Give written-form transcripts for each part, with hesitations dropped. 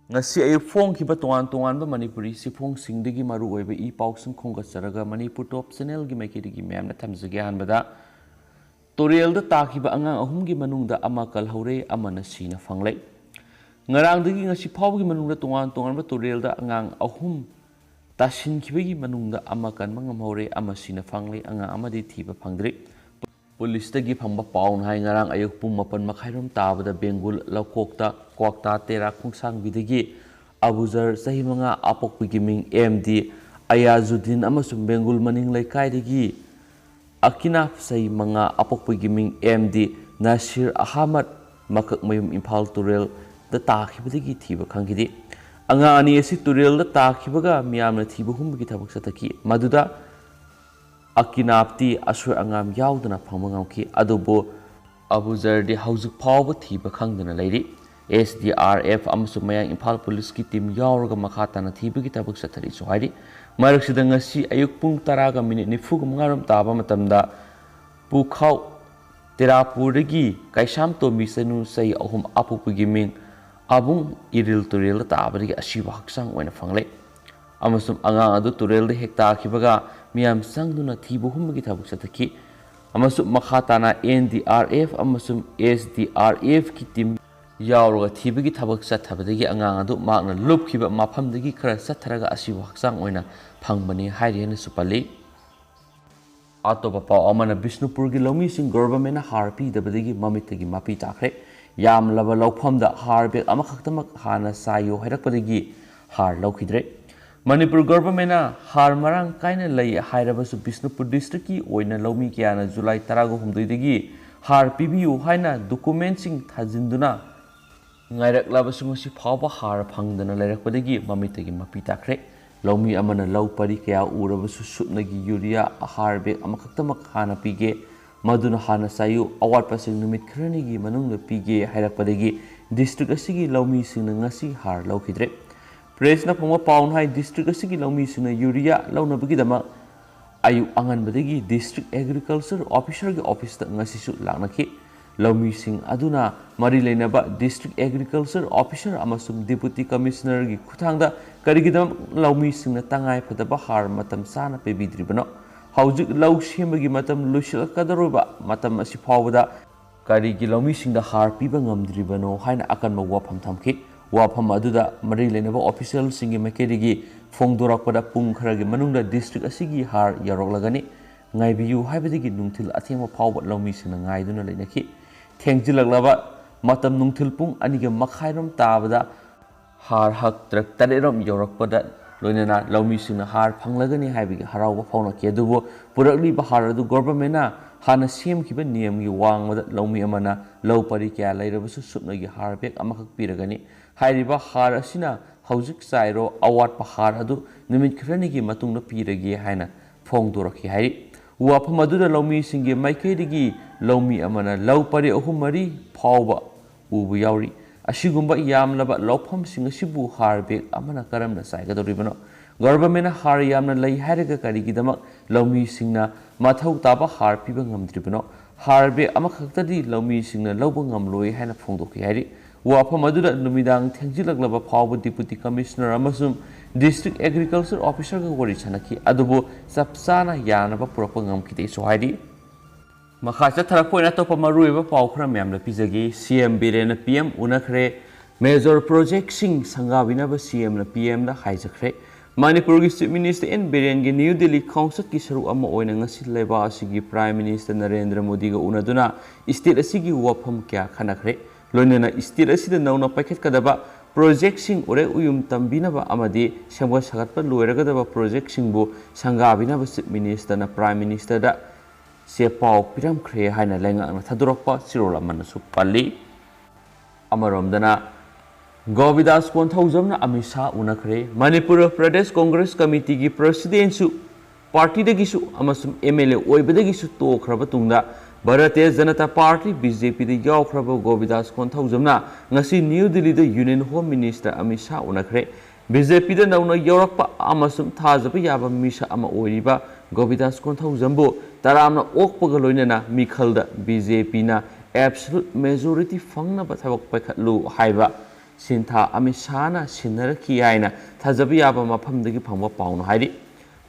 ngasi ay phong tongan Manipuri sifong singdagi maru oiba I pausang khongatsaraga Manipur Top Channel gi maikidagi mayamna thamjage hanbada Torielda takiba angang ahumgi manungda ama kalhaure amana sina fanglei ngarangdagi ngasi phawgi manungda tongan Torielda angang ahum tasinkhibagi manungda ama kanma ngamhaure ama sina fanglei angang amadi thiba phangdri Police tagi phangba paun hai ngarang ayuk pung mapan makhairom tabada Bengul Laukokta Kwakta Tera Khungsang bidagi Abuzar sahi manga apokpigi ming MD Ayazuddin amasung Bengul maning laikai dagi Akinaf sahi manga apokpigi ming MD Nasir Ahmad makak mayum Imphal Turel da takhibadagi thiba khangidi anga ani asi Turel da takhibaga miyamna thiba humbagi thabak sataki maduda Akinapti asur angam yaudana phamangam adubo Abuzar di haujuk phawba thiba khangdana leiri SDRF amasung mayang Imphal Police ki team yauraga makhatana thibagi tabak sathari so hairi maraksida ngasi ayuk pung 10:40 taba matamda Pukhau Terapurdagi Kaisam Tombi Sanu sai ahum apupagi ming abung iril turel tabadagi asiba haksang oina fanglei amasum angang adu turel de hekta khibaga miyam sangduna thibu humbagi thabuk sathaki amasum makhatana NDRF amasum SDRF ki team yauraga thibagi thabak sathabadagi angang adu makna lupkhiba mafamdagi khara satharaga asiba haksang oina phangbani hairena supali atopa paw amana Bishnupur gi lomi sing government harpi dabadagi mamitagi mapi takre yam laba lawphamda harbe amakhaktamak hana sayo hairakpadagi har lawkhidre Manipur government har marang kaina lay hairabasu Bishnupur district ki oina lomi kiana July 13 dagi har pibiu haina document sing thajinduna ngairak labasu ngasi phawba har phangdana lairakpadagi mamitagi mapi takre Lomi amana law pari kaya urabasu sutnagi urea har beg amakhaktamak hana pige maduna hana sayu awat pasing numit kharanigi manungda pige hairakpadagi district asigi lomi singna ngasi har lawkhidre press na phongwa paun hai district asigi lomi singna urea lawnabagi dama ayu anganbadagi district agriculture officer gi office ta ngasi su laknaki lomi sing aduna mari leinaba district agriculture officer amasung deputy commissioner gi khuthangda karigidam lomi singna tangai phadaba har matam sana pebidribano haujik law shembagi matam lushil kadaroba matam asi phawda karigi lomi singda har piba ngamdribano haina akan mawa pham thamki wafam aduda mari leinaba official singi makerigi phongdorakpada pung kharagi manungda district asigi har yaroklagani ngaibiyu haibadigi nungthil athema phawba lomi singna ngaiduna leinaki thengjilaglaba matam nungthil pung aniga makhairam tabada har hak trak tareram yorakpada loinana lomi singna har phanglagani haibigi harawba phawna ke dubo purakli ba har adu government na hana semkhiba niyam gi wangmada lomi amana low pari kya lairabasu sutnagi har bek amakhak piragani hairiba har asina haujik sairo awat pa har adu nimit khrani gi matungna piragi haina phongdorakhi hairi wafam aduda lomi singi maikaidagi lomi amana law pari ahum mari phawba ubu yauri asigumba yamlaba lawpham sing asibu har beg amana karamna saigadoribano government har yamna lei hairaga karigidamak lomi singna mathau taba har piba ngamdribano har beg amakhaktadi lomi singna lawba ngamloi haina phongdoki hairi wafam aduda numidang thengjilaglaba phawba deputy commissioner amasum district agriculture officer ga wari chanaki adubo sapsana yanaba purapa ngamkite so hairi makhacha tharakpoina topa maruiba pawkhra memla pijagi CM Biren PM unakhre major project sing sangawina ba CM na PM da haijakre Manipur gi Chief Minister N Biren gi New Delhi khongsak ki saru ama oina ngasi leba asigi Prime Minister Narendra Modi ga unaduna state asigi wafam kya khanakre loinana state asida nauna paket kadaba project sing ore uyum tambinaba amadi sangwa sagatpa loiragadaba project sing bu sangabinaba Chief Minister na Prime Minister da se paw piram khre haina lenga na thadurakpa sirola manasu palli amaromdana Govidas 1000 na amisa unakhre Manipur Pradesh Congress Committee gi president su party dagi su amasum MLA oibadagi su tokhraba tungda Bharatiya Janata Party BJP da yaukhraba Govidas 1000 na ngasi New Delhi da Union Home Minister Amisa unakhre BJP da nauna yaurakpa amasum thajaba yaba misa ama oiriba Govidas 1000 bu taramna okpaga loinana mikhalda BJP na absolute majority fangnaba thabak paikhatlu haiba Sintha Amit Shahna Sinaraki haina Thajabi yaba mafamdagi phangba pauna hairi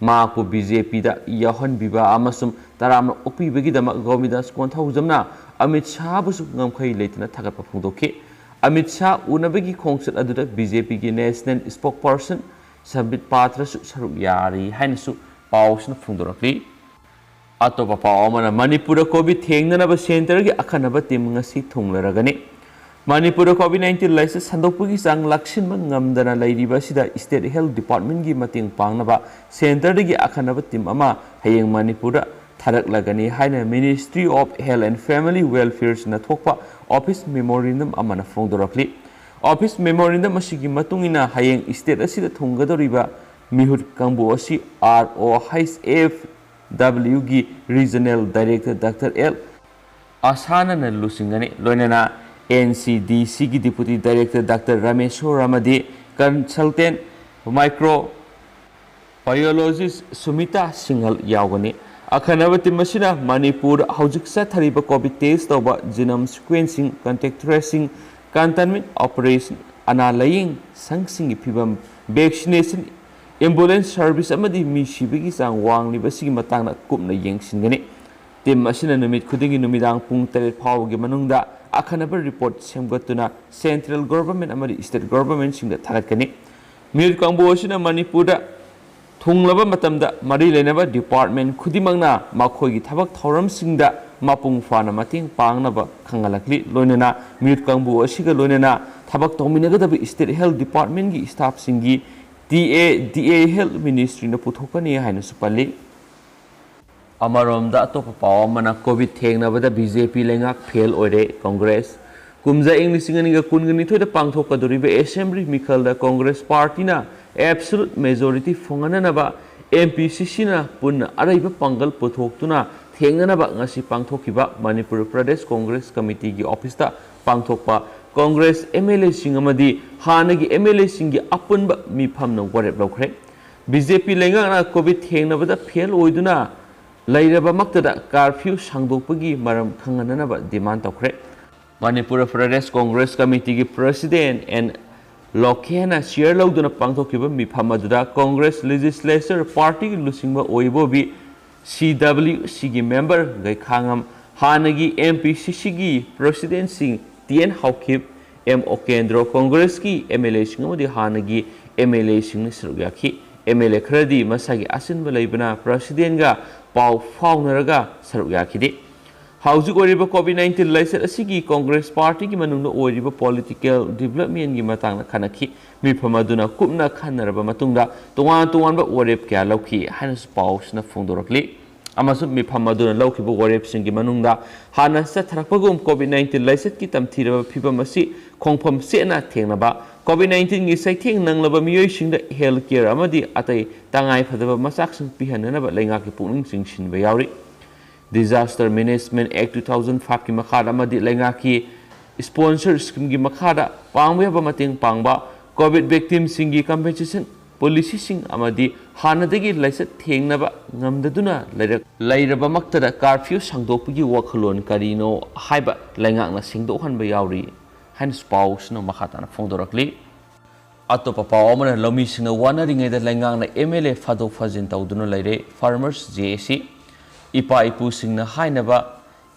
Maku BJP da yahan biba amasum taramna okpibagidama Govindas Konthaujamna Amit Shah busu ngamkhai leitna thagatpa phongdokhi Amit Shah unabagi khongsat aduda BJP gi national spokesperson Sambit Patra su saruk yari hainasu pausna phongdorakli Atopa paw amana Manipur COVID thengnanaba center gi akhanaba team ngasi thunglaragani Manipur COVID-19 laisa sandokpugi sang laksinma ngamdana lairiba sida State Health Department gi mating pangnaba center gi akhanaba team ama hayeng Manipur tharaklagani haina Ministry of Health and Family Welfare na thokpa office memorandum amana phongdorakli office memorandum asigi matungina hayeng state asida thunggadoriba mihut kangbu asi ROHFW gi regional director Dr. L Asana na lusingani loinana NCDC की Deputy Director Dr. Rameshwar Ramadi, Consultant Microbiologist Sumita Singhal Yawani, Akhanavati Mashina, Manipur, Haujiksa Thariba COVID test over genome sequencing, contact tracing, containment operation, analying, sangsing pibam, vaccination, ambulance service, Amadi Mishibigi Sang Wang Libasi Matana Kumna Yang Singani, Tim Mashina Numit Kudingi Numidang Pung Tele Power Gimanunda. Akhanaba report semgatuna central government amadi state government singda thagatkani mir kangbo asina Manipur da thunglaba matamda mari lenaba department khudimangna makhoi gi thabak thoram singda mapung fana mating pangnaba khangalakli loinena mir kangbo asiga loinena thabak tominagadaba state health department gi staff singi DA health ministry na puthokani haina supali Amarom da to paw mana COVID thengnabada BJP lengak fail oire Congress kumza English nganiga kungani thoida pangthok kadoriba assembly mikal da Congress party na absolute majority fongananaba MPCC na punna araiba pangal puthoktuna thengnanaba ngasi pangthokiba Manipur Pradesh Congress Committee gi office da pangthokpa Congress MLA singamadi hanagi MLA singi apunba mifamna warep lokre BJP lengak na COVID thengnabada fail oiduna Lairaba maktada curfew sangdokpagi maram khangananaba demand tawkhre Manipur Pradesh Congress Committee gi President and Lokhena chair lawduna pangthokiba mifam aduda Congress Legislature Party gi lusingba oibobi CWC gi member gai khangam hanagi MPCC gi President Singh TN Hawkip M Okendro Congress ki MLA singmodi hanagi MLA singni sarugaki MLA khradi masagi asinba leibana President ga Pau Faunaraga Saruyakidi. Housing Oriba COVID-19 Lyset Asigi Congress Party ki manungno Oriba political development gi matang na kanaki mipamaduna kumna khanaraba matungda tuwan ba orep kya lauki hanas paus na phongdorakli amasu mipamaduna lauki bo orep singi manungda hanas sa tharakpagum COVID-19 Lyset ki tamthiraba phibamasi khongpham sena thengnaba COVID-19 gi saitheng nanglaba miyoi singda healthcare amadi atai tangai phadaba masak sing pihananaba lenga ki pungning singsin ba yauri Disaster Management Act 2005 ki makhada amadi lenga ki sponsor scheme gi makhada pangba ba mating pangba COVID victim singi compensation policy sing amadi hanadagi laisat thengnaba ngamdaduna lairaba maktada curfew sangdokpagi wakhalon karino haiba lenga na singdokhan ba yauri han spouse no makhata na phongdorakli atopa pawamana lomi singna wanaringai da lengang na MLA fadok fajin tawduna laire farmers JC ipa ipu singna hainaba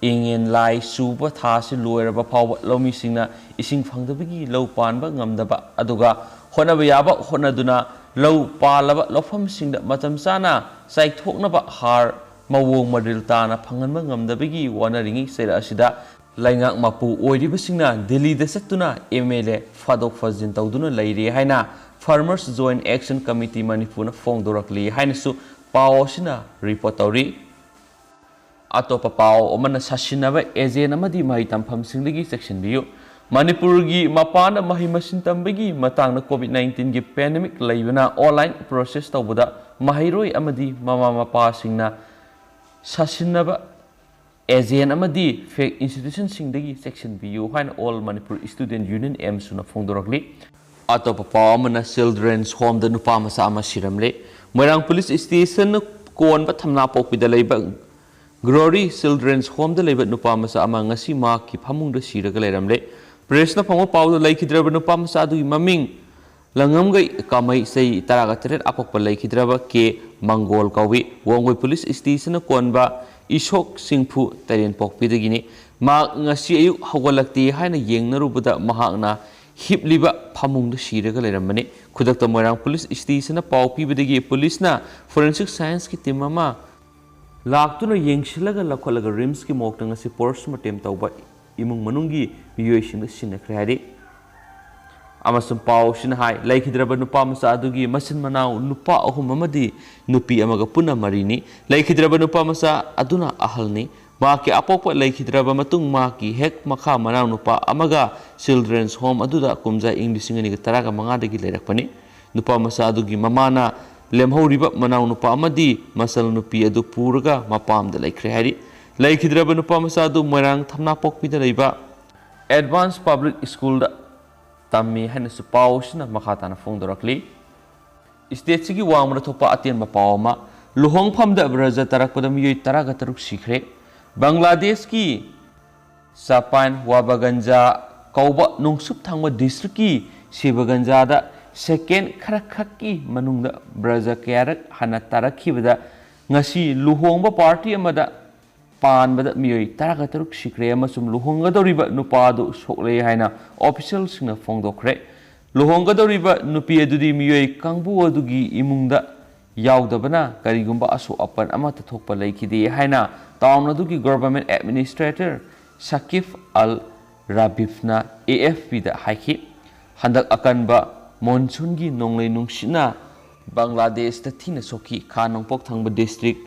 ingen lai suba thasi loiraba pawa lomi singna ising phangdabagi low panba ngamdaba aduga honaba yaba honaduna low palaba lofam singda matam sana saithoknaba har mawong madril tana phanganba ngamdabagi wanaringi sera asida Laingak mapu oiribasingna Delhi da satuna MLA fadok fajin tawduna lairi haina Farmers Joint Action Committee Manipur na phongdorakli haina su pawosina report tawri atopa paw omana sasinaba agent amadi mai tampham singdagi section biu Manipur gi mapana mahi masin tambagi matangna COVID-19 gi pandemic laibana online process tawbuda mahiroi amadi mama mapa singna sasinaba Agent amadi fake institution singdagi section BU hain all Manipur Student Union M suna phongdorakli atopa pawamana children's home da nupa masa ama siramle Moirang police station kon ba thamna pokpida leiba Glory children's home da leiba nupa masa ama ngasi ma ki phamung da siraga leiramle ꯄ꯭ꯔꯦꯁꯅ ꯐꯪꯕ ꯄꯥꯎꯗ ꯂꯩꯈꯤꯗ꯭ꯔꯕ ꯅꯨꯄꯥ ꯃꯆꯥ ꯑꯗꯨꯒꯤ ꯃꯃꯤꯡ ꯂꯪꯉꯝꯒꯩ ꯀꯥꯃꯩ ꯆꯍꯤ 17 ꯑꯄꯣꯛꯄ ꯂꯩꯈꯤꯗ꯭ꯔꯕ K ꯃꯪꯒꯣꯜ ꯀꯧꯏ ꯋꯥꯡꯒꯣꯏ ꯄꯨꯂꯤꯁ ꯁ꯭ꯇꯦꯁꯟꯅ ꯀꯣꯟꯕ ꯏꯁꯣꯛ ꯁꯤꯡꯐꯨ ꯇꯔꯦꯟꯄꯣꯛꯄꯤꯗꯒꯤꯅꯤ ꯃꯍꯥꯛ ꯉꯁꯤ ꯑꯌꯨꯛ ꯍꯧꯒꯠꯂꯛꯇꯦ ꯍꯥꯏꯅ ꯌꯦꯡꯅꯔꯨꯕꯗ ꯃꯍꯥꯛꯅ ꯍꯤꯞꯂꯤꯕ ꯐꯃꯨꯡꯗ ꯁꯤꯔꯒ ꯂꯩꯔꯝꯕꯅꯤ ꯈꯨꯗꯛꯇ ꯃꯣꯏꯔꯥꯡ ꯄꯨꯂꯤꯁ ꯁ꯭ꯇꯦꯁꯟꯅ ꯄꯥꯎ ꯄꯤꯕꯗꯒꯤ ꯄꯨꯂꯤꯁꯅ ꯐꯣꯔꯦꯟꯁꯤꯛ ꯁꯥꯏꯟꯁꯀꯤ ꯇꯤꯝ ꯑꯃ ꯂꯥꯛꯇꯨꯅ ꯌꯦꯡꯁꯤꯜꯂꯒ ꯂꯧꯈꯠꯂꯒ ꯔꯤꯝꯁꯀꯤ ꯃꯣꯛꯇ ꯉꯁꯤ ꯄꯣꯁꯠꯃꯣꯔꯇꯦꯝ ꯇꯧꯕ ꯏꯃꯨꯡ ꯃꯅꯨꯡꯒꯤ ꯃꯤꯑꯣꯏꯁꯤꯡꯗ ꯁꯤꯟꯅꯈ꯭ꯔꯦ ꯍꯥꯏꯔꯤ ꯑꯃꯁꯨꯡ ꯄꯥꯎꯁꯤꯅ ꯍꯥꯏ ꯂꯩꯈꯤꯗ꯭ꯔꯕ ꯅꯨꯄꯥ ꯃꯆꯥ ꯑꯗꯨꯒꯤ ꯃꯆꯤꯟ ꯃꯅꯥꯎ ꯅꯨꯄꯥ 3 ꯑꯃꯗꯤ ꯅꯨꯄꯤ ꯑꯃꯒ ꯄꯨꯟꯅ 4ꯅꯤ ꯂꯩꯈꯤꯗ꯭ꯔꯕ ꯅꯨꯄꯥ ꯃꯆꯥ ꯑꯗꯨꯅ ꯑꯍꯜꯅꯤ ꯃꯍꯥꯛꯀꯤ ꯑꯄꯣꯛꯄ ꯂꯩꯈꯤꯗ꯭ꯔꯕ ꯃꯇꯨꯡ ꯃꯍꯥꯛꯀꯤ ꯍꯦꯛ ꯃꯈꯥ ꯃꯅꯥꯎ ꯅꯨꯄꯥ ꯑꯃꯒ ꯆꯤꯜꯗ꯭ꯔꯦꯟꯁ ꯍꯣꯝ ꯑꯗꯨꯗ ꯀꯨꯝꯖꯥ ꯏꯪ 2015 ꯗꯒꯤ ꯂꯩꯔꯛꯄꯅꯤ ꯅꯨꯄꯥ ꯃꯆꯥ ꯑꯗꯨꯒꯤ ꯃꯃꯥꯅ ꯂꯦꯝꯍꯧꯔꯤꯕ ꯃꯅꯥꯎ ꯅꯨꯄꯥ ꯑꯃꯗꯤ ꯃꯆꯜ ꯅꯨꯄꯤ ꯑꯗꯨ ꯄꯨꯔꯒ ꯃꯄꯥꯝꯗ ꯂꯩꯈ꯭ꯔꯦ ꯍꯥꯏꯔꯤ ꯂꯩꯈꯤꯗ꯭ꯔꯕ ꯅꯨꯄꯥ ꯃꯆꯥ ꯑꯗꯨ ꯃꯣꯏꯔꯥꯡ ꯊꯝꯅꯥꯄꯣꯛꯄꯤꯗ ꯂꯩꯕ ꯑꯦꯗꯚꯥꯟꯁ ꯄꯕ꯭ꯂꯤꯛ ꯁ꯭ꯀꯨꯜꯗ ꯇꯝꯃꯤ ꯍꯥꯏꯅꯁꯨ ꯄꯥꯎꯁꯤꯅ ꯃꯈꯥ ꯇꯥꯅ ꯐꯣꯡꯗꯣꯔꯛꯂꯤ ꯁ꯭ꯇꯦꯠꯁꯤꯒꯤ ꯋꯥꯡꯃꯗ ꯊꯣꯛꯄ ꯑꯇꯦꯟꯕ ꯄꯥꯎ ꯑꯃ ꯂꯨꯍꯣꯡꯐꯝꯗ ꯕ꯭ꯔꯖ ꯇꯥꯔꯛꯄꯗ ꯃꯤꯑꯣꯏ 13 ꯁꯤꯈ꯭ꯔꯦ ꯕꯪꯒ꯭ꯂꯥꯗꯦꯁꯀꯤ ꯆꯄꯥꯏꯟ ꯋꯥꯕꯒꯟꯖꯥ ꯀꯧꯕ ꯅꯣꯡꯆꯨꯞ ꯊꯪꯕ ꯗꯤꯁꯇ꯭ꯔꯤꯛꯀꯤ ꯁꯤꯕꯒꯟꯖꯥꯗ ꯁꯦꯀꯦꯟ ꯈꯔ ꯈꯛꯀꯤ ꯃꯅꯨꯡꯗ ꯕ꯭ꯔꯖ ꯀꯌꯥꯔꯛ ꯍꯟꯅ ꯇꯥꯔꯛꯈꯤꯕꯗ ꯉꯁꯤ ꯂꯨꯍꯣꯡꯕ ꯄꯥꯔꯇꯤ ꯑꯃꯗ ꯄꯥꯟꯕꯗ ꯃꯤꯑꯣꯏ 13 ꯁꯤꯈ꯭ꯔꯦ ꯑꯃꯁꯨꯡ ꯂꯨꯍꯣꯡꯒꯗꯧꯔꯤꯕ ꯅꯨꯄꯥ ꯑꯗꯨ ꯁꯣꯛꯂꯦ ꯍꯥꯏꯅ ꯑꯣꯐꯤꯁꯤꯌꯦꯜꯁꯤꯡꯅ ꯐꯣꯡꯗꯣꯛꯈ꯭ꯔꯦ ꯂꯨꯍꯣꯡꯒꯗꯧꯔꯤꯕ ꯅꯨꯄꯤ ꯑꯗꯨꯗꯤ ꯃꯤꯑꯣꯏ ꯀꯥꯡꯕꯨ ꯑꯗꯨꯒꯤ ꯏꯃꯨꯡꯗ ꯌꯥꯎꯗꯕꯅ ꯀꯔꯤꯒꯨꯝꯕ ꯑꯁꯣꯛ ꯑꯄꯟ ꯑꯃꯠꯇ ꯊꯣꯛꯄ ꯂꯩꯈꯤꯗꯦ ꯍꯥꯏꯅ ꯇꯥꯎꯟ ꯑꯗꯨꯒꯤ ꯒꯚꯔꯟꯃꯦꯟꯠ ꯑꯦꯗꯃꯤꯅꯤꯁꯇ꯭ꯔꯦꯇꯔ ꯁꯀꯤꯐ ꯑꯜ ꯔꯥꯕꯤꯐꯅ AFPꯗ ꯍꯥꯏꯈꯤ ꯍꯟꯗꯛ ꯑꯀꯟꯕ ꯃꯣꯟꯁꯨꯟꯒꯤ ꯅꯣꯡꯂꯩ ꯅꯨꯡꯁꯤꯠꯅ ꯕꯪꯒ꯭ꯂꯥꯗꯦꯁꯇ ꯊꯤꯅ ꯁꯣꯛꯈꯤ ꯈꯥ ꯅꯣꯡꯄꯣꯛ ꯊꯪꯕ ꯗꯤꯁꯇ꯭ꯔꯤꯛ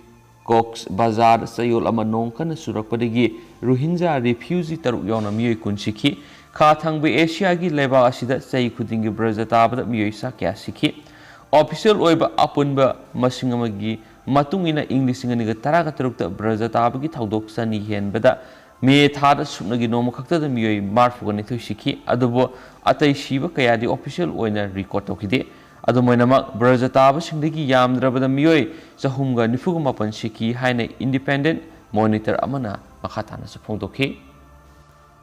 ꯀꯣꯛꯁ ꯕꯖꯥꯔꯗ ꯆꯌꯣꯜ ꯑꯃ ꯅꯣꯡ ꯀꯟꯅ ꯆꯨꯔꯛꯄꯗꯒꯤ ꯔꯣꯍꯤꯟꯖꯥ ꯔꯤꯐ꯭ꯌꯨꯖꯤ 6 ꯌꯥꯎꯅ ꯃꯤꯑꯣꯏ 10 ꯁꯤꯈꯤ ꯈꯥ ꯊꯪꯕ ꯑꯦꯁꯤꯌꯥꯒꯤ ꯂꯩꯕꯥꯛ ꯑꯁꯤꯗ ꯆꯍꯤ ꯈꯨꯗꯤꯡꯒꯤ ꯕ꯭ꯔꯖ ꯇꯥꯕꯗ ꯃꯤꯑꯣꯏ ꯀꯌꯥ ꯁꯤꯈꯤ ꯑꯣꯐꯤꯁꯤꯌꯦꯜ ꯑꯣꯏꯕ ꯑꯄꯨꯟꯕ ꯃꯁꯤꯡ ꯑꯃꯒꯤ ꯃꯇꯨꯡ ꯏꯟꯅ ꯏꯪ 2013ꯗ ꯕ꯭ꯔꯖ ꯇꯥꯕꯒꯤ ꯊꯧꯗꯣꯛ 100 ꯍꯦꯟꯕꯗ ꯃꯦ ꯊꯥꯗ ꯁꯨꯞꯅꯒꯤ ꯅꯣꯡꯃ ꯈꯛꯇꯗ ꯃꯤꯑꯣꯏ 42 ꯁꯤꯈꯤ ꯑꯗꯨꯕꯨ ꯑꯇꯩ ꯁꯤꯕ ꯀꯌꯥꯗꯤ ꯑꯣꯐꯤꯁꯤꯌꯦꯜ ꯑꯣꯏꯅ ꯔꯤꯀꯣꯔꯗ ꯇꯧꯈꯤꯗꯦ ꯑꯗꯨꯃꯥꯏꯅꯃꯛ ꯕ꯭ꯔꯖ ꯇꯥꯕꯁꯤꯡꯗꯒꯤ ꯌꯥꯝꯗ꯭ꯔꯕꯗ ꯃꯤꯑꯣꯏ 497 ꯁꯤꯈꯤ ꯍꯥꯏꯅ ꯏꯟꯗꯤꯄꯦꯟꯗꯦꯟꯠ ꯃꯣꯅꯤꯇꯔ ꯑꯃꯅ ꯃꯈꯥ ꯇꯥꯅꯁꯨ ꯐꯣꯡꯗꯣꯛꯈꯤ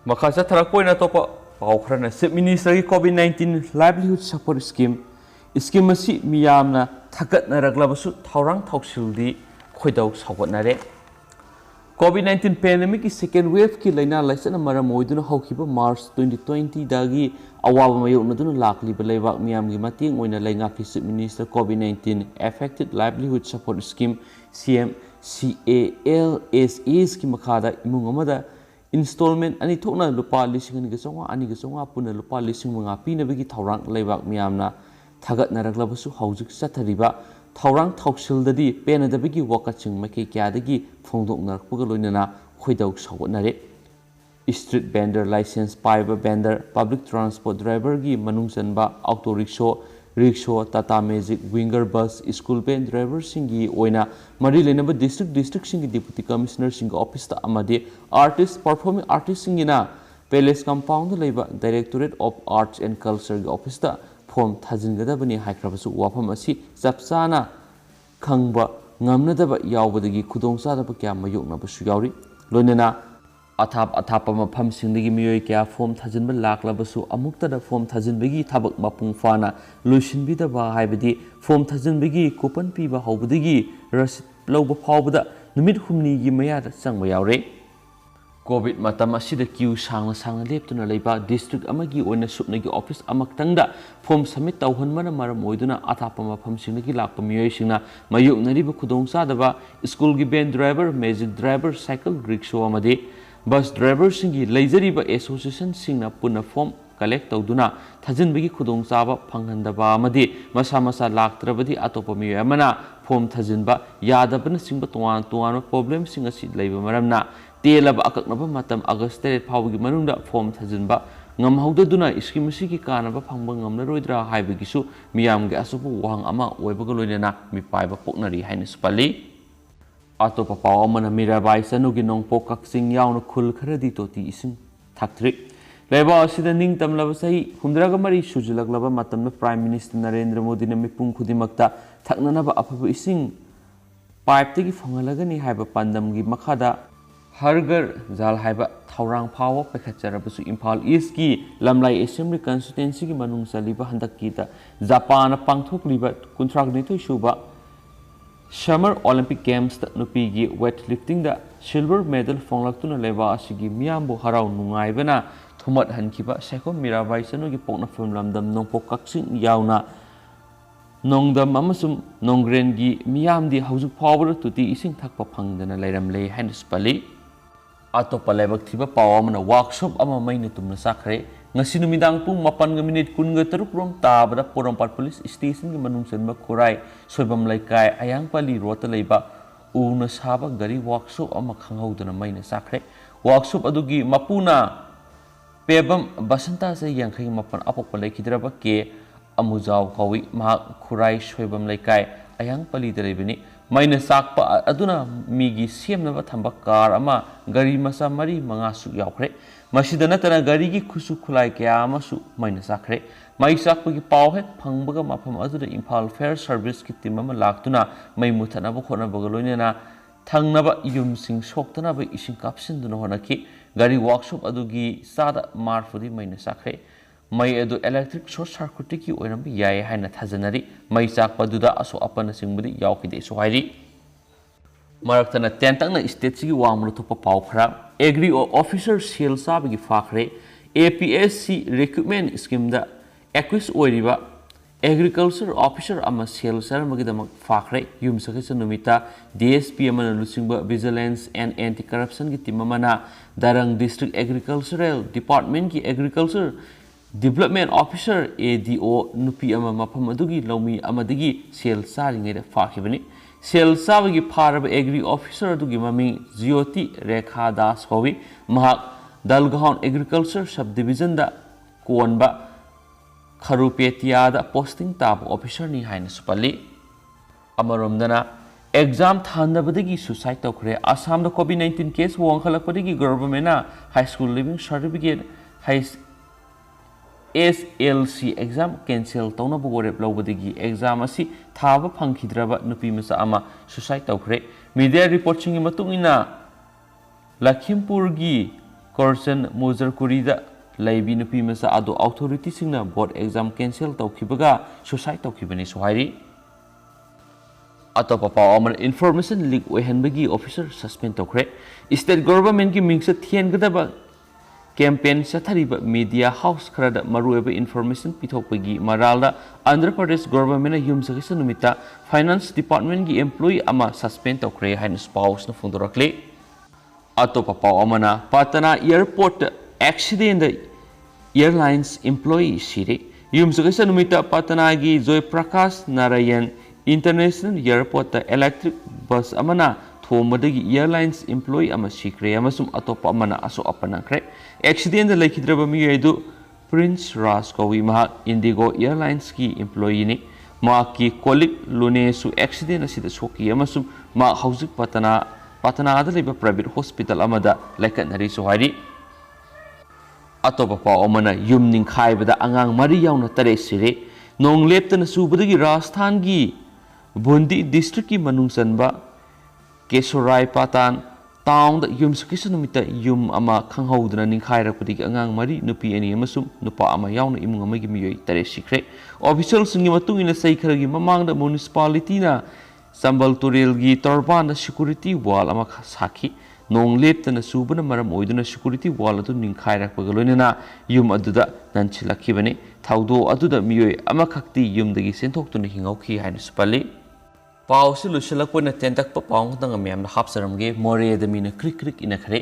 ꯃꯈꯥ ꯆꯠꯊꯔꯛꯄ ꯑꯣꯏꯅ ꯑꯇꯣꯞꯄ ꯄꯥꯎ ꯈꯔꯅ ꯆꯤꯐ ꯃꯤꯅꯤꯁꯇꯔꯒꯤ COVID-19 ꯂꯥꯏꯚꯂꯤꯍꯨꯗ ꯁꯄꯣꯔꯠ ꯁ꯭ꯀꯤꯝ ꯑꯁꯤ ꯃꯤꯌꯥꯝꯅ ꯊꯥꯒꯠꯅꯔꯛꯂꯕꯁꯨ ꯊꯧꯔꯥꯡ ꯊꯧꯁꯤꯜꯗꯤ ꯈꯣꯏꯗꯧ ꯁꯥꯎꯒꯠꯅꯔꯦ COVID-19 ꯄꯦꯟꯗꯦꯃꯤꯛꯀꯤ ꯁꯦꯀꯦꯟ ꯋꯦꯚꯀꯤ ꯂꯩꯅꯥ ꯂꯥꯏꯆꯠꯅ ꯃꯔꯝ ꯑꯣꯏꯗꯨꯅ ꯍꯧꯈꯤꯕ ꯃꯥꯔꯆ 2020ꯗꯒꯤ ꯑꯋꯥꯕ ꯃꯥꯌꯣꯛꯅꯗꯨꯅ ꯂꯥꯛꯂꯤꯕ ꯂꯩꯕꯥꯛ ꯃꯤꯌꯥꯝꯒꯤ ꯃꯇꯦꯡ ꯑꯣꯏꯅ ꯂꯩꯉꯥꯛꯀꯤ chief minister COVID-19 affected livelihood support scheme CMCALSA's ꯒꯤ ꯃꯈꯥꯗ ꯏꯃꯨꯡ ꯑꯃꯗ ꯏꯟꯁꯇꯣꯜꯃꯦꯟꯠ 2 ꯊꯣꯛꯅ ꯂꯨꯄꯥ 2,500 ꯄꯨꯟꯅ ꯂꯨꯄꯥ 5,000 ꯄꯤꯅꯕꯒꯤ ꯊꯧꯔꯥꯡ ꯂꯩꯕꯥꯛ ꯃꯤꯌꯥꯝꯅ ꯊꯥꯒꯠꯅꯔꯛꯂꯕꯁꯨ ꯍꯧꯖꯤꯛ ꯆꯠꯊꯔꯤꯕ ꯊꯧꯔꯥꯡ ꯊꯧꯁꯤꯜꯗꯗꯤ ꯄꯦꯟꯅꯗꯕꯒꯤ ꯋꯥꯀꯠꯁꯤꯡ ꯃꯥꯏꯀꯩ ꯀꯌꯥꯗꯒꯤ ꯐꯣꯡꯗꯣꯛꯅꯔꯛꯄꯒ ꯂꯣꯏꯅꯅ ꯈꯣꯏꯗꯧ ꯁꯥꯎꯒꯠꯅꯔꯦ ꯁ꯭ꯇ꯭ꯔꯤꯠ ꯚꯦꯟꯗꯔ ꯂꯥꯏꯁꯦꯟꯁ ꯄꯥꯏꯕ ꯚꯦꯟꯗꯔ ꯄꯕ꯭ꯂꯤꯛ ꯇ꯭ꯔꯥꯟꯁꯄꯣꯔꯠ ꯗ꯭राꯏꯚꯔꯒꯤ ꯃꯅꯨꯡ ꯆꯟꯕ auto rickshaw Tata magic winger bus school van ꯗ꯭राꯏꯚꯔꯁꯤꯡꯒꯤ ꯑꯣꯏꯅ ꯃꯔꯤ ꯂꯩꯅꯕ ꯗꯤꯁꯇ꯭ꯔꯤꯛꯁꯤꯡꯒꯤ ꯗꯤꯄꯨꯇꯤ ꯀꯃꯤꯁꯅꯔꯁꯤꯡꯒꯤ ꯑꯣꯐꯤꯁꯇ ꯑꯃꯗꯤ ꯄꯔꯐꯣꯔꯃꯤꯡ ꯑꯥꯔꯇꯤꯁꯁꯤꯡꯒꯤꯅ ꯄꯦꯂꯦꯁ ꯀꯝꯄꯥꯎꯟꯗ ꯂꯩꯕ ꯗꯥꯏꯔꯦꯛꯇꯣꯔꯦꯠ ꯑꯣꯐ ꯑꯥꯔꯠꯁ ꯑꯦꯟड ꯀꯜꯆꯔꯒꯤ ꯑꯣꯐꯤꯁꯇ ꯐꯣꯔꯝ ꯊꯥꯖꯤꯟꯒꯗꯕꯅꯤ ꯍꯥꯏꯈ꯭ꯔꯕꯁꯨ ꯋꯥꯐꯝ ꯑꯁꯤ ꯆꯞ ꯆꯥꯅ ꯈꯪꯕ ꯉꯝꯅꯗꯕ ꯌꯥꯎꯕꯗꯒꯤ ꯈꯨꯗꯣꯡꯆꯥꯗꯕ ꯀꯌꯥ ꯃꯥꯌꯣꯛꯅꯕꯁꯨ ꯌꯥꯎꯔꯤ ꯂꯣꯏꯅꯅ ꯑꯊꯥꯞꯄ ꯃꯐꯝꯁꯤꯡꯗꯒꯤ ꯃꯤꯑꯣꯏ ꯀꯌꯥ ꯐꯣꯔꯝ ꯊꯥꯖꯤꯟꯕ ꯂꯥꯛꯂꯕꯁꯨ ꯑꯃꯨꯛꯇꯗ ꯐꯣꯔꯝ ꯊꯥꯖꯤꯟꯕꯒꯤ ꯊꯕꯛ ꯃꯄꯨꯡ ꯐꯥꯅ ꯂꯣꯏꯁꯤꯟꯕꯤꯗꯕ ꯍꯥꯏꯕꯗꯤ ꯐꯣꯔꯝ ꯊꯥꯖꯤꯟꯕꯒꯤ ꯀꯨꯄꯟ ꯄꯤꯕ ꯍꯧꯕꯗꯒꯤ ꯔꯁꯤꯠ ꯂꯧꯕ ꯐꯥꯎꯕꯗ ꯅꯨꯃꯤꯠ 5ꯒꯤ ꯃꯌꯥꯗ ꯆꯪꯕ ꯌꯥꯎꯔꯦ ꯀꯣꯚꯤꯗ ꯃꯇꯝ ꯑꯁꯤꯗ ꯀ꯭ꯌꯨ ꯁꯥꯡꯅ ꯂꯦꯞꯇꯨꯅ ꯂꯩꯕ ꯗꯤꯁꯇ꯭ꯔꯤꯛ ꯑꯃꯒꯤ ꯑꯣꯏꯅ ꯁꯨꯞꯅꯒꯤ ꯑꯣꯐꯤꯁ ꯑꯃꯈꯛꯇꯪꯗ ꯐꯣꯔꯝ ꯁꯕꯃꯤꯠ ꯇꯧꯍꯟꯕꯅ ꯃꯔꯝ ꯑꯣꯏꯗꯨꯅ ꯑꯊꯥꯞꯄ ꯃꯐꯝꯁꯤꯡꯗꯒꯤ ꯂꯥꯛꯄ ꯃꯤꯑꯣꯏꯁꯤꯡꯅ ꯃꯥꯌꯣꯛꯅꯔꯤꯕ ꯈꯨꯗꯣꯡꯆꯥꯗꯕ ꯁ꯭ꯀꯨꯜꯒꯤ van driver magic driver cycle rickshaw ꯑꯃꯗꯤ ꯕꯁ ꯗ꯭ꯔꯥꯏꯚꯔꯁꯤꯡꯒꯤ ꯂꯩꯖꯔꯤꯕ ꯑꯦꯁꯣꯁꯤꯌꯦꯁꯟꯁꯤꯡꯅ ꯄꯨꯟꯅ ꯐꯣꯔꯝ ꯀꯂꯦꯛ ꯇꯧꯗꯨꯅ ꯊꯥꯖꯤꯟꯕꯒꯤ ꯈꯨꯗꯣꯡꯆꯥꯕ ꯐꯪꯍꯟꯗꯕ ꯑꯃꯗꯤ ꯃꯁꯥ ꯂꯥꯛꯇ꯭ꯔꯕꯗꯤ ꯑꯇꯣꯞꯄ ꯃꯤꯑꯣꯏ ꯑꯃꯅ ꯐꯣꯔꯝ ꯊꯥꯖꯤꯟꯕ ꯌꯥꯗꯕꯅꯆꯤꯡꯕ ꯇꯣꯉꯥꯟꯕ ꯄ꯭ꯔꯣꯕ꯭ꯂꯦꯝꯁꯤꯡ ꯑꯁꯤ ꯂꯩꯕ ꯃꯔꯝꯅ ꯇꯦꯜꯂꯕ ꯑꯀꯛꯅꯕ ꯃꯇꯝ ꯑꯥꯒꯁꯠ 9 ꯐꯥꯎꯕꯒꯤ ꯃꯅꯨꯡꯗ ꯐꯣꯔꯝ ꯊꯥꯖꯤꯟꯕ ꯉꯝꯍꯧꯗꯗꯨꯅ ꯁ꯭ꯀꯤꯝ ꯑꯁꯤꯒꯤ ꯀꯥꯟꯅꯕ ꯐꯪꯕ ꯉꯝꯂꯔꯣꯏꯗ꯭ꯔꯥ ꯍꯥꯏꯕꯒꯤꯁꯨ ꯃꯤꯌꯥꯝꯒꯤ ꯑꯆꯧꯕ ꯋꯥꯍꯪ ꯑꯃ ꯑꯣꯏꯕꯒ ꯂꯣꯏꯅꯅ ꯃꯤꯄꯥꯏꯕ ꯄꯣꯛꯅꯔꯤ ꯍꯥꯏꯅꯁꯨ ꯄꯜꯂꯤ ꯑꯇꯣꯞꯄ ꯄꯥꯎ ꯑꯃꯅ ꯃꯤꯔꯥꯕꯥꯏ ꯆꯅꯨꯒꯤ ꯅꯣꯡꯄꯣꯛ ꯀꯛꯆꯤꯡ ꯌꯥꯎꯅ ꯈꯨꯜ ꯈꯔꯗꯤ ꯇꯣꯇꯤ ꯏꯁꯤꯡ ꯊꯛꯇ꯭ꯔꯤ ꯂꯩꯕꯥꯛ ꯑꯁꯤꯗ ꯅꯤꯡꯇꯝꯂꯕ ꯆꯍꯤ 63 ꯁꯨꯖꯤꯜꯂꯛꯂꯕ ꯃꯇꯝꯗ ꯄ꯭ꯔꯥꯏꯝ ꯃꯤꯅꯤꯁꯇꯔ ꯅꯔꯦꯟꯗ꯭ꯔ ꯃꯣꯗꯤꯅ ꯃꯤꯄꯨꯝ ꯈꯨꯗꯤꯡꯃꯛꯇ ꯊꯛꯅꯅꯕ ꯑꯐꯕ ꯏꯁꯤꯡ ꯄꯥꯏꯞꯇꯒꯤ ꯐꯪꯍꯜꯂꯒꯅꯤ ꯍꯥꯏꯕ ꯄꯥꯟꯗꯝꯒꯤ ꯃꯈꯥꯗ हरगर जाल हाइबा थौरांग फाव पैखचरबसु इम्फाल ईस्ट की लमलाई असेंबली कंस्टिट्युएंसी की मनुंग चलीबा हंदकी जापान पांथोकलीबा 39 सुबा समर ओलंपिक गेम्स नुपी की वेट लिफ्टिंग सिल्वर मेडल फोंगलक्तुना लेबा असिगी मियामबु हराव नुंगाइबना थुमत हनखिबा सैखोम मीराबाई चनुगी पोकनाफम लमदम नोंपो कक्सिंग यावना नोंगदम अमसुम नोंग्रेनगी मियामदी हौजुक फावबा तुति इसिंग थकपा फंगदना लैरमले हैन स्पली अतोपा लाइबक थिबा पाव अमना वर्कशॉप अमा मैने तुमना Sakhare ngasi numidang pung 8 kun ga taruk rom tabada Porampar police station gi manung senba khorai soibam laikai ayang pali rota leiba una saba gari workshop ama khanghaudana maina sakre workshop adugi mapuna pebam basanta se yangkhai mapan apok palai khidraba ke amujaw khawi ma khorai soibam laikai ayang pali darebini maina sakpa aduna migi semnaba thamba car ama gari masa mari manga su yaukre मसीद नतना गाड़ी की खुसु खुलाई क्या मैंने साखरे मई साकपगी पाव हेक फंगबगा मफम अदुदा Imphal fair service की team अमा लाक्तुना मई मुथनब खोनबगा लोइनेना थंगनबा युमसिंग सोक्तनबा इसिंग कापसिनदुना होनकी गाड़ी workshop अदुगी सादा मारफुदी मैंने साखरे मई अदु इलेक्ट्रिक शॉर्ट सर्किट की ओइरम याय हाइना थाजनरी मई साकपदुदा असो अपन सिंगबुदी यावखिदे सोहाइरी मरक्तना तेंतंगना स्टेट की वांगमु थोप पाव खरा एग्री ऑफिसर सेल साबगी फाखरे APSC रिक्रूटमेंट स्कीम दा एक्विस ओइरिबा एग्रीकल्चर ऑफिसर अमा सेल सरमगिदमक फाखरे युमसकस नुमिता DSP अमना लुसिंगबा विजिलेंस एंड एंटी करप्शन की टीम अमना दारंग डिस्ट्रिक्ट एग्रीकल्चरल डिपार्टमेंट की एग्रीकल्चर डेवलपमेंट ऑफिसर ADO नुपी अमा मफम अदुगी लौमी अमदगी सेल सारिंगेदा फाखिबनी सेल साबगी फारब एग्री ऑफिसर अदुगी ममी ज्योति रेखा दास कवि महाक दलगाउन एग्रीकल्चर सब डिवीजन दा कोनबा खरुपेटिया दा पोस्टिंग ताब ऑफिसर नि हाइन सुपल्ली अमरोमदना एग्जाम थानबदगी सुसाइड तौखरे आसाम दा COVID-19 केस वंखलकपदगी government high school leaving certificate high SLC exam cancel तौनब गोरेप लौबदगी एग्जाम असी थाब फंखिद्रब नुपी मसा अमा सुसाइड तौखरे मीडिया रिपोर्टिंग की मतुंगिना लखीमपुर की कोरसन मुजरकुरीदा लैबी नुपी मसा अदो अथॉरिटी सिंगना बोर्ड एग्जाम कैंसिल तौखिबगा सुसाइड तौखिबनी सोहाइरी अतोपा पाव अमर इन्फॉर्मेशन लीक ओहनबगी ऑफिसर सस्पेंड तौखरे स्टेट गवर्नमेंट की मिंगस थियनगदबा कैंपेन चथरीब मीडिया हाउस खरद मरुएब इन्फॉर्मेशन पिथोपगी मरालदा आंध्र प्रदेश गवर्नमेंट युमसकस नुमिता फाइनेंस डिपार्टमेंट की एम्प्लॉई अमा सस्पेंड तौखरे हाइन स्पाउस न फोंदोरकले अतोपा पाव अमना Patna airport accident airlines employee सिरे युमसकस नुमिता पाटना की Jayaprakash Narayan international airport electric bus अमना थोमदगी एयरलाइंस एम्प्लॉई अमा सिक्रे अमसुम अतोपा अमना असो अपनाखरे एक्सीडेंट लेखिद्रब मियदु प्रिंस राज कवि महा इंडिगो एयरलाइंस की एम्प्लॉई ने मा की कोलिक लुनेसु एक्सीडेंट असिद सोकी अमसुम मा हौजिक पटना लेब प्राइवेट हॉस्पिटल अमदा लेखनरी सोहारी अतोपा पाव अमना युम निंखाइबदा अंगांग मरी यावना तरे सिरे नोंग लेप्तन सुबदगी राजस्थान की बुंदी डिस्ट्रिक्ट की मनुंग चनबा केसोराय पातान टाउन युमसकिस नुमिता युम अमा खंगहौदना निंखाइरकपदगी अंगांग मरी नुपी अनि अमसुम नुपा अमा यावना इमुंग अमगी मियोय तरे सिखरे ऑफिशियल सिंगी मतुंगिना सैखरगी ममांगदा म्युनिसिपालिटीना संबल तुरेलगी तोरबान सिक्योरिटी वॉल अमा साखी नोंग लेप्तन सुबना मरम ओइदुना सिक्योरिटी वॉल अदु निंखाइरकपगा लोइनना युम अदुदा नंचिलखिबने थाउदो अदुदा मियोय अमा खक्ति युमदगी सेंथोक्तुना हिंगौखी हाइन सुपल्ली पाव से लुसलकपना तेंतक पाव तंग मैम हापसरमगे मोरेद मीना क्रिक क्रिक इनखरे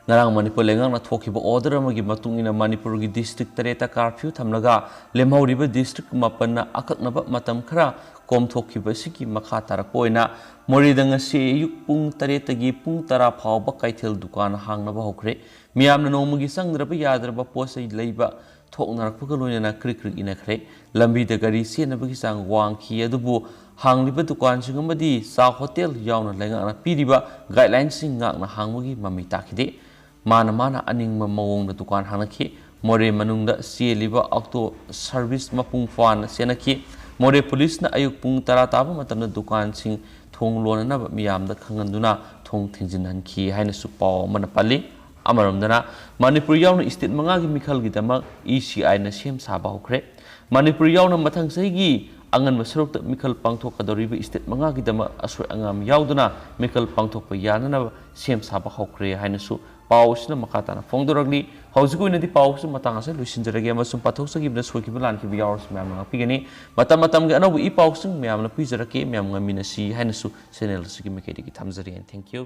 ngarang manipur lengang na thoki ba order amagi matung ina manipur gi district tareta curfew thamlaga lemhauri ba district mapan na akak na ba matam khara kom thoki ba siki makha tarak poina moridang se yuk pung tareta gi pung tara phaw ba kaithel dukan hang na ba hokre miyam na nomagi sangra ba yadra ba posai leiba thok narak pa loina na krik krik ina khre lambi da gari se na ba gi sang wang khi adubu hangliba dukan sing amadi sa hotel yauna lengang na piriba guidelines sing ngak na hangmagi mami takide mana aning mawong na dukan hanaki more manungda sieliba auto service mapung fan senaki more police na ayuk pung tara taba matam na dukan sing thong lona na miyam da khanganduna थोंग थिंजिनहनखी हाइनसु पाव अमना पल्ली अमरमदना Manipur यावना state मंगागी मिखलगिदमक ECI ना same साबा होख्रे मणिपुर यावना मथंग सहीगी अंगन सरुक मिखल पांथोकदौरीब state मंगागिदमक असोय अंगाम यावदुना मिखल पांथोकप यानना सेम साबा होख्रे हाइनसु पावसना मखाताना फोंदोरगनी हौजिक ओइनदि पावसु मतांगसे लुसिनजरगे अमसुम पाथोकसगिबना सोखिबा लानखिबा यावरस म्याम ngakpigani matam matam ge anau I पावसु म्यामना पिजरके म्याम ngamiनसी हाइनसु चैनल सुगी मेकेदि थामजरी एंड थैंक यू।